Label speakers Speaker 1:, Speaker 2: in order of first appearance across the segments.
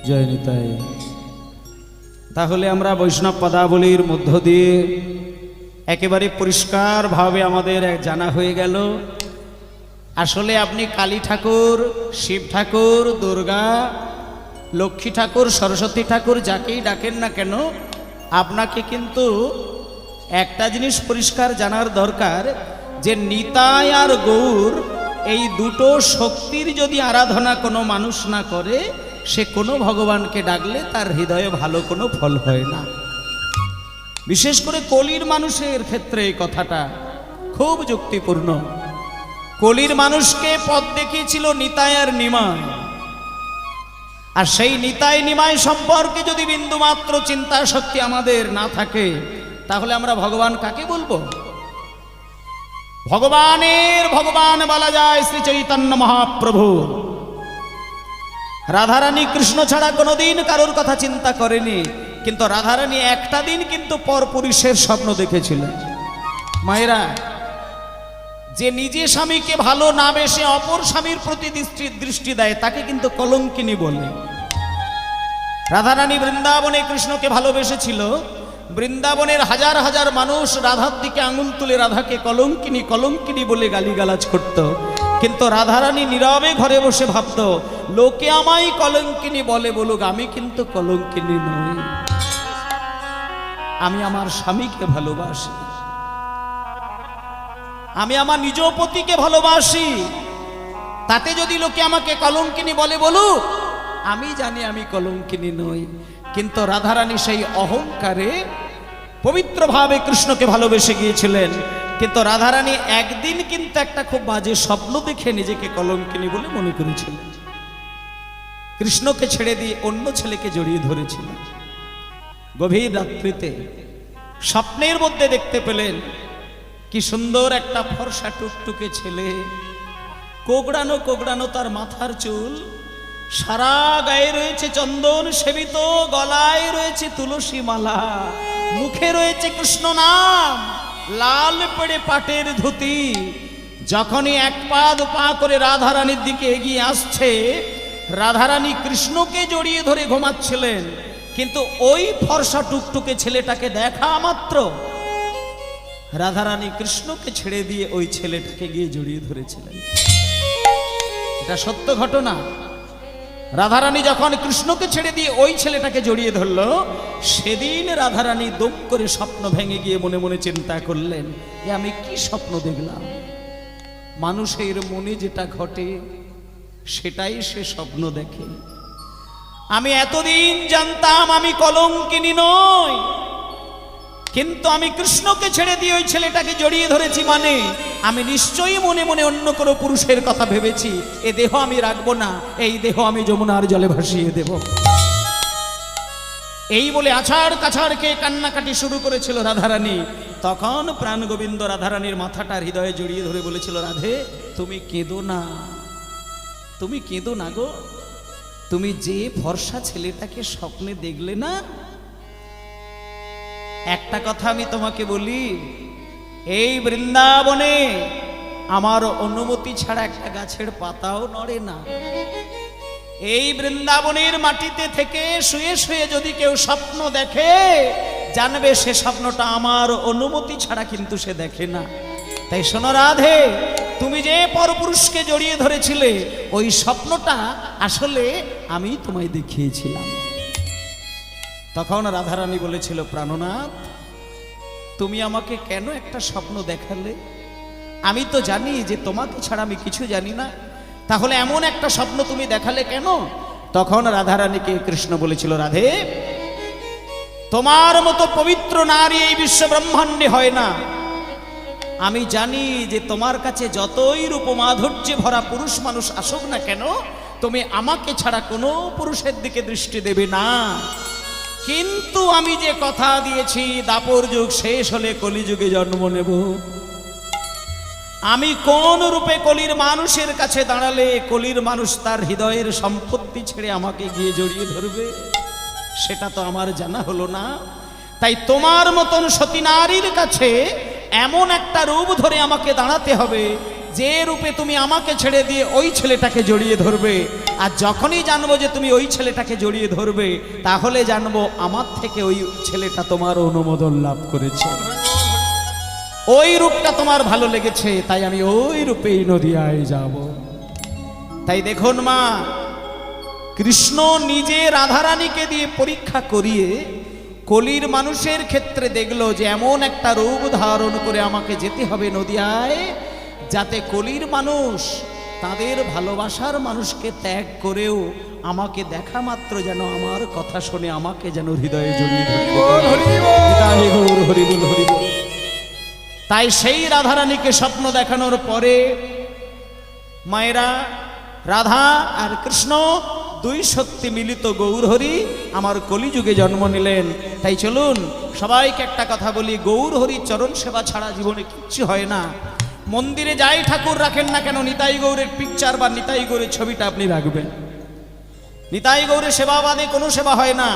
Speaker 1: জয় নিতাই। তাহলে আমরা বৈষ্ণব পদাবলীর মধ্য দিয়ে একেবারে পরিষ্কারভাবে আমাদের জানা হয়ে গেল আসলে আপনি কালী ঠাকুর, শিব ঠাকুর, দুর্গা, লক্ষ্মী ঠাকুর, সরস্বতী ঠাকুর যাকেই ডাকেন না কেন, আপনাকে কিন্তু একটা জিনিস পরিষ্কার জানার দরকার যে নিতাই আর গৌর এই দুটো শক্তির যদি আরাধনা কোনো মানুষ না করে, সে কোনো ভগবানকে ডাকলে তার হৃদয়ে ভালো কোনো ফল হয় না। বিশেষ করে কলির মানুষের ক্ষেত্রে এই কথাটা খুব যুক্তিপূর্ণ। কলির মানুষকে পথ দেখিয়েছিল নিতাই আর নিমাই, আর সেই নিতাই নিমাই সম্পর্কে যদি বিন্দুমাত্র চিন্তা শক্তি আমাদের না থাকে, তাহলে আমরা ভগবান কাকে বলবো? ভগবানের ভগবান বলা যায় শ্রী চৈতন্য মহাপ্রভু। রাধারানী কৃষ্ণ ছাড়া কোনোদিন কারোর কথা চিন্তা করেনি, কিন্তু রাধারানী একটা দিন কিন্তু পরপুরুষের স্বপ্ন দেখেছিলেন। মায়েরা, যে নিজে স্বামীকে ভালো না বেসে অপর স্বামীর প্রতি দৃষ্টি দেয় তাকে কিন্তু কলঙ্কিনী বলে। রাধারানী বৃন্দাবনে কৃষ্ণকে ভালোবেসেছিল, বৃন্দাবনের হাজার হাজার মানুষ রাধার দিকে আঙুল তুলে রাধাকে কলঙ্কিনী কলঙ্কিনী বলে গালিগালাজ করত, কিন্তু রাধারানী নীরবে ঘরে বসে ভাবত, লোকে আমায় কলঙ্কিনী বলে বলুক, আমি কিন্তু কলঙ্কিনী নই, আমি আমার স্বামীকে ভালোবাসি, আমি আমার নিজ পতিকে ভালোবাসি, তাতে যদি লোকে আমাকে কলঙ্কিনী বলে বলুক, আমি জানি আমি কলঙ্কিনী নই। কিন্তু রাধারানী সেই অহংকারে পবিত্রভাবে কৃষ্ণকে ভালোবেসে গিয়েছিলেন, কিন্তু রাধারানী একদিন কিন্তু একটা খুব বাজে স্বপ্ন দেখে নিজেকে কলঙ্কিনী বলে মনে করেছিলেন। কৃষ্ণকে ছেড়ে দিয়ে অন্য ছেলেকে জড়িয়ে ধরেছিলেন। গভীর রাত্রিতে স্বপ্নের মধ্যে দেখতে পেলেন কি সুন্দর একটা ফর্সা টুকটুকে ছেলে, কোগড়ানো কোগড়ানো তার মাথার চুল, সারা গায়ে রয়েছে চন্দন সেবিত, গলায় রয়েছে তুলসী মালা, মুখে রয়েছে কৃষ্ণ নাম, লাল পেড়ে পাটের ধুতি। যখনই এক পা দু পা করে রাধারানীর দিকে এগিয়ে আসছে, রাধারানী কৃষ্ণকে জড়িয়ে ধরে ঘুমাচ্ছিলেন, কিন্তু ওই ফর্সা টুকটুকে ছেলেটাকে দেখা মাত্র রাধারানী কৃষ্ণকে ছেড়ে দিয়ে ওই ছেলেটাকে গিয়ে জড়িয়ে ধরেছিলেন। এটা সত্য ঘটনা। রাধারানী যখন কৃষ্ণকে ছেড়ে দিয়ে ওই ছেলেটাকে জড়িয়ে ধরল, সেদিন রাধারানী দম করে স্বপ্ন ভেঙে গিয়ে মনে মনে চিন্তা করলেন, এ আমি কি স্বপ্ন দেখলাম? মানুষের মনে যেটা ঘটে সেটাই সে স্বপ্ন দেখে। আমি এতদিন জানতাম আমি কলঙ্কিনী নই, কিন্তু আমি কৃষ্ণকে ছেড়ে দিয়ে ওই ছেলেটাকে জড়িয়ে ধরেছি, মানে আমি নিশ্চয়ই মনে মনে অন্য কোনো পুরুষের কথা ভেবেছি। এ দেহ আমি রাখবো না, এই দেহ আমি যমুনার জলে ভাসিয়ে দেব। এই বলে আছাড় কাছাড়কে কান্নাকাটি শুরু করেছিল রাধারানী। তখন প্রাণ গোবিন্দ রাধারানীর মাথাটা হৃদয়ে জড়িয়ে ধরে বলেছিল, রাধে তুমি কেঁদো না, তুমি কেঁদো না গো, তুমি যে ফর্সা ছেলেটাকে স্বপ্নে দেখলে না, একটা কথা আমি তোমাকে বলি, এই বৃন্দাবনে আমার অনুমতি ছাড়া একটা গাছের পাতাও নড়ে না। এই বৃন্দাবনের মাটিতে থেকে শুয়ে শুয়ে যদি কেউ স্বপ্ন দেখে, জানবে সে স্বপ্নটা আমার অনুমতি ছাড়া কিন্তু সে দেখে না। তাই শোনো রাধে, তুমি যে পরপুরুষকে জড়িয়ে ধরেছিলে, ওই স্বপ্নটা আসলে আমি তোমায় দেখিয়েছিলাম। তখন রাধারানী বলেছিল, প্রাণনাথ তুমি আমাকে কেন একটা স্বপ্ন দেখালে? আমি তো জানি যে তোমাকে ছাড়া আমি কিছু জানি না, তাহলে এমন একটা স্বপ্ন তুমি দেখালে কেন? তখন রাধারানীকে কৃষ্ণ বলেছিল, রাধে তোমার মতো পবিত্র নারী এই বিশ্ব ব্রহ্মাণ্ডে হয় না। আমি জানি যে তোমার কাছে যতই রূপমাধুর্যে ভরা পুরুষ মানুষ আসুক না কেন, তুমি আমাকে ছাড়া কোনো পুরুষের দিকে দৃষ্টি দেবে না। কিন্তু আমি যে কথা দিয়েছি, দাপর যুগ শেষ হলে কলিযুগে জন্ম নেব। আমি কোন রূপে কলির মানুষের কাছে দাঁড়ালে কলির মানুষ তার হৃদয়ের সম্পত্তি ছেড়ে আমাকে গিয়ে জড়িয়ে ধরবে, সেটা তো আমার জানা হলো না। তাই তোমার মতন সতী নারীর কাছে এমন একটা রূপ ধরে আমাকে দাঁড়াতে হবে, যে রূপে তুমি আমাকে ছেড়ে দিয়ে ওই ছেলেটাকে জড়িয়ে ধরবে। আর যখনই জানবো যে তুমি ওই ছেলেটাকে জড়িয়ে ধরবে, তাহলে জানবো আমার থেকে ওই ছেলেটা তোমার অনুমোদন লাভ করেছে, ওই রূপটা তোমার ভালো লেগেছে, তাই আমি ওই রূপেই নদিয়ায় যাব। তাই দেখুন মা, কৃষ্ণ নিজে রাধারানীকে দিয়ে পরীক্ষা করিয়ে কলির মানুষের ক্ষেত্রে দেখলো যে এমন একটা রূপ ধারণ করে আমাকে যেতে হবে নদিয়ায়, যাতে কলির মানুষ তাদের ভালোবাসার মানুষকে ত্যাগ করেও আমাকে দেখা মাত্র যেন আমার কথা শুনে আমাকে যেন হৃদয়ে জড়িয়ে ধরে। তাই সেই রাধারানীকে স্বপ্ন দেখানোর পরে মায়েরা রাধা আর কৃষ্ণ দুই শক্তি মিলিত গৌরহরি আমার কলিযুগে জন্ম নিলেন। তাই চলুন সবাইকে একটা কথা বলি, গৌরহরি চরণ সেবা ছাড়া জীবনে কিচ্ছু হয় না। মন্দিরে যাই ঠাকুর রাখেন না কেন, নিতাই গৌরের পিকচার বা নিতাই গৌরের ছবিটা আপনি রাখবেন। নিতাই গৌরের সেবা বাদে কোনো সেবা হয় না।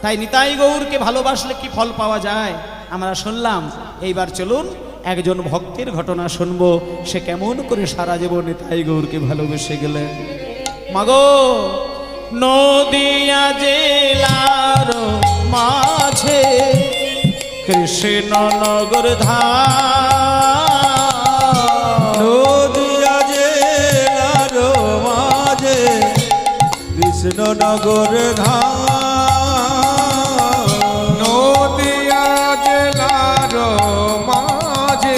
Speaker 1: তাই নিতাই গৌরকে ভালোবাসলে কি ফল পাওয়া যায় আমরা শুনলাম। এইবার চলুন একজন ভক্তের ঘটনা শুনবো, সে কেমন করে সারা জীবন নিতাই গৌরকে ভালোবেসে গেলেন। মাগো নদিয়া জেলার মাঝে কৃষ্ণনগর ধাম,
Speaker 2: নদিয়া জেলার মাঝে কৃষ্ণনগর ধাম, নদিয়া জেলার মাঝে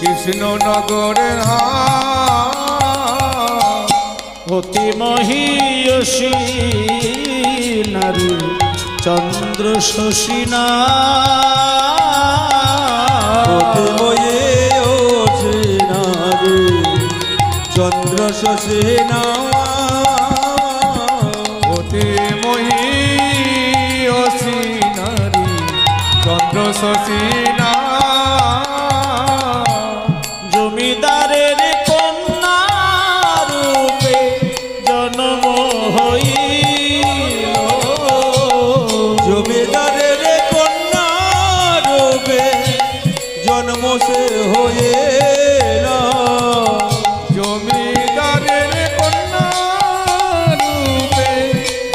Speaker 2: কৃষ্ণনগর ধাম,
Speaker 1: অতি মহীয়সী নারী চন্দ্র শশীনা,
Speaker 2: অতি মহীয়সী নারী চন্দ্র শশীনা, অতি মহীয়সী নারী চন্দ্র শশীনা,
Speaker 1: জমিদারের কন্যা রূপে জন্ম হইল,
Speaker 2: জমিদারের কন্যা রূপে জন্ম সে হইল, জমিদারের কন্যা রূপে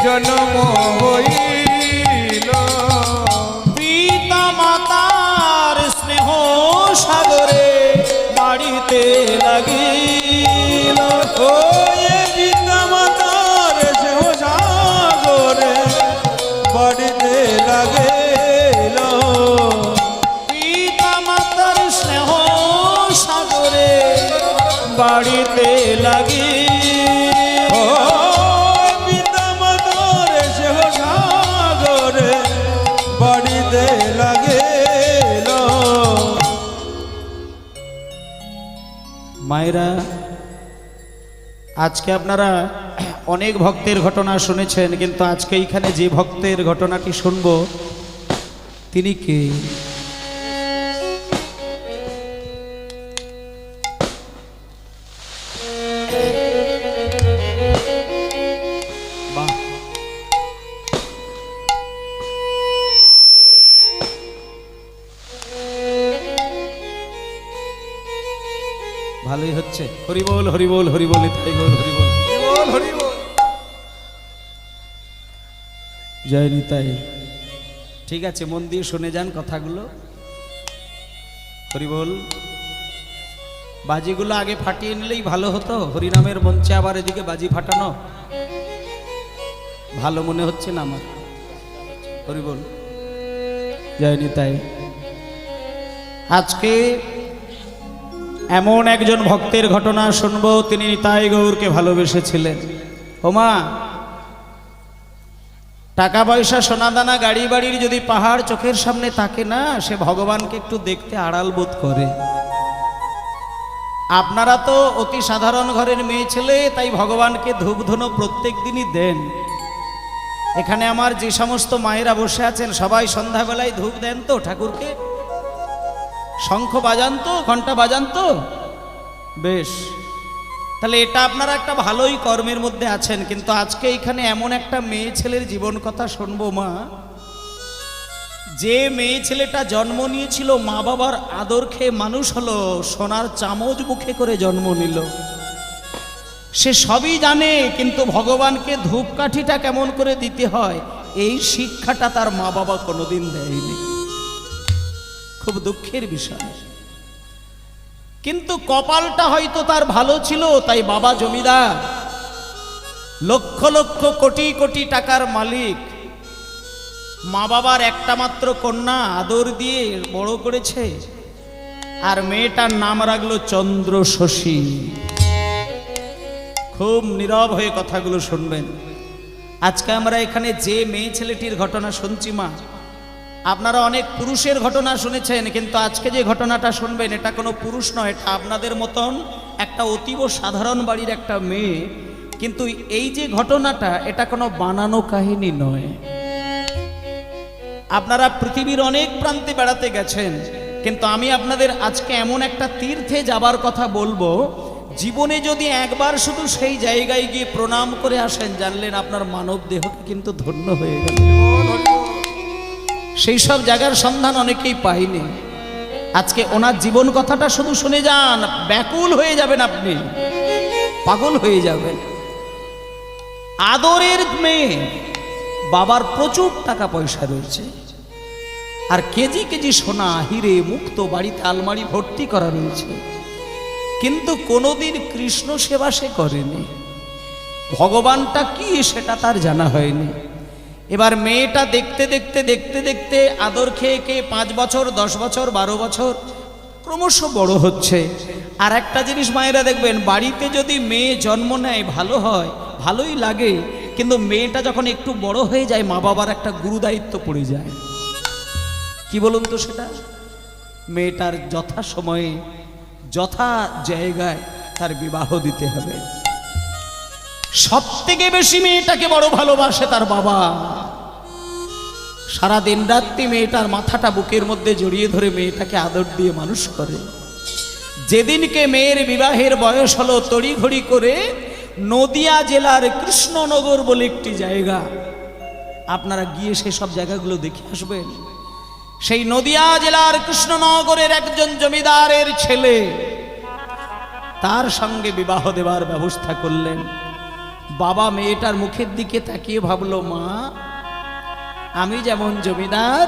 Speaker 2: জন্ম হইল,
Speaker 1: পিতা মাতার স্নেহ সাগরে বাড়িতে লাগিল,
Speaker 2: ওয়ে পিতা মাতার স্নেহ সাগরে বাড়িতে লাগিল,
Speaker 1: পিতা মাতার স্নেহ সাগরে বাড়িতে লাগিল,
Speaker 2: ও পিতা মাতার স্নেহ সাগরে বাড়িতে লাগিল।
Speaker 1: মায়েরা আজকে আপনারা অনেক ভক্তের ঘটনা শুনেছেন, কিন্তু আজকে এইখানে যে ভক্তের ঘটনাটি শুনব তিনি কে? বাহ, ভালোই হচ্ছে। হরি বল হরি বল হরি বল নিতাই গৌর হরি বল,
Speaker 2: বল হরি বল।
Speaker 1: জয় নিতাই। ঠিক আছে, মন দিয়ে শুনে যান কথাগুলো। হরি বল। বাজিগুলো আগে ফাটিয়ে নিলেই ভালো হতো, হরিনামের মঞ্চে আবার এদিকে বাজি ফাটানো ভালো মনে হচ্ছে না আমার। হরি বল। জয় নিতাই। আজকে এমন একজন ভক্তের ঘটনা শুনবো, তিনি নিতাই গৌরকে ভালোবেসেছিলেন। ওমা, টাকা পয়সা সোনাদানা গাড়ি বাড়ির যদি পাহাড় চোখের সামনে থাকে না, সে ভগবানকে একটু দেখতে আড়াল বোধ করে। আপনারা তো অতি সাধারণ ঘরের মেয়ে ছেলে, তাই ভগবানকে ধূপধুনো প্রত্যেক দিনই দেন। এখানে আমার যে সমস্ত মায়েরা বসে আছেন সবাই সন্ধ্যাবেলায় ধূপ দেন তো ঠাকুরকে? শঙ্খ বাজান তো, ঘন্টা বাজান তো? বেশ, তাহলে এটা আপনারা একটা ভালোই কর্মের মধ্যে আছেন। কিন্তু আজকে এখানে এমন একটা মেয়ে ছেলের জীবন কথা শুনবো মা, যে মেয়ে ছেলেটা জন্ম নিয়েছিল মা বাবার আদর খেয়ে মানুষ হলো, সোনার চামচ মুখে করে জন্ম নিল। সে সবই জানে, কিন্তু ভগবানকে ধূপকাঠিটা কেমন করে দিতে হয় এই শিক্ষাটা তার মা বাবা কোনোদিন দেয়নি। খুব দুঃখের বিষয়। কিন্তু কপালটা হয়তো তার ভালো ছিল, তাই বাবা জমিদার, লক্ষ লক্ষ কোটি কোটি টাকার মালিক, মা বাবার একটা মাত্র কন্যা আদর দিয়ে বড় করেছে, আর মেয়েটার নাম রাখলো চন্দ্র শশী। খুব নীরব হয়ে কথাগুলো শুনবেন। আজকে আমরা এখানে যে মেয়ে ছেলেটির ঘটনা শুনছি মা, আপনারা অনেক পুরুষের ঘটনা শুনেছেন, কিন্তু আজকে যে ঘটনাটা শুনবেন এটা কোনো পুরুষ নয়, এটা আপনাদের মতন একটা অতীব সাধারণ বাড়ির একটা মেয়ে। কিন্তু এই যে ঘটনাটা এটা কোনো বানানো কাহিনী নয়। আপনারা পৃথিবীর অনেক প্রান্তে বেড়াতে গেছেন, কিন্তু আমি আপনাদের আজকে এমন একটা তীর্থে যাবার কথা বলবো, জীবনে যদি একবার শুধু সেই জায়গায় গিয়ে প্রণাম করে আসেন, জানলেন আপনার মানব দেহটা কিন্তু ধন্য হয়ে গেল। সেই সব জায়গার সন্ধান অনেকেই পাইনি। আজকে ওনার জীবন কথাটা শুধু শুনে যান, ব্যাকুল হয়ে যাবেন, আপনি পাগল হয়ে যাবেন। আদরের মেয়ে, বাবার প্রচুর টাকা পয়সা রয়েছে, আর কেজি কেজি সোনা হিরে মুক্ত বাড়িতে আলমারি ভর্তি করা রয়েছে, কিন্তু কোনোদিন কৃষ্ণ সেবা সে করেনি। ভগবানটা কি সেটা তার জানা হয়নি। এবার মেয়েটা দেখতে দেখতে দেখতে দেখতে আদর খেয়ে খেয়ে 5 বছর 10 বছর 12 বছর ক্রমশ বড় হচ্ছে। আর একটা জিনিস মায়েরা দেখবেন, বাড়িতে যদি মেয়ে জন্ম নেয় ভালো হয়, ভালোই লাগে, কিন্তু মেয়েটা যখন একটু বড় হয়ে যায় মা বাবার একটা গুরুদায়িত্ব পড়ে যায়। কি বলুন তো সেটা? মেয়েটার যথা সময়ে যথা জায়গায় তার বিবাহ দিতে হবে। সব থেকে বেশি মেয়েটাকে বড় ভালোবাসে তার বাবা। সারা দিন রাত্রি মেয়েটার মাথাটা বুকের মধ্যে জড়িয়ে ধরে মেয়েটাকে আদর দিয়ে মানুষ করে। যেদিনকে মেয়ের বিবাহের বয়স হলো, তড়িঘড়ি করে নদিয়া জেলার কৃষ্ণনগর বলে একটি জায়গা, আপনারা গিয়ে সেই সব জায়গাগুলো দেখে আসবেন। সেই নদিয়া জেলার কৃষ্ণনগরের একজন জমিদারের ছেলে তার সঙ্গে বিবাহ দেওয়ার ব্যবস্থা করলেন। বাবা মেয়েটার মুখের দিকে তাকিয়ে ভাবলো, মা আমি যেমন জমিদার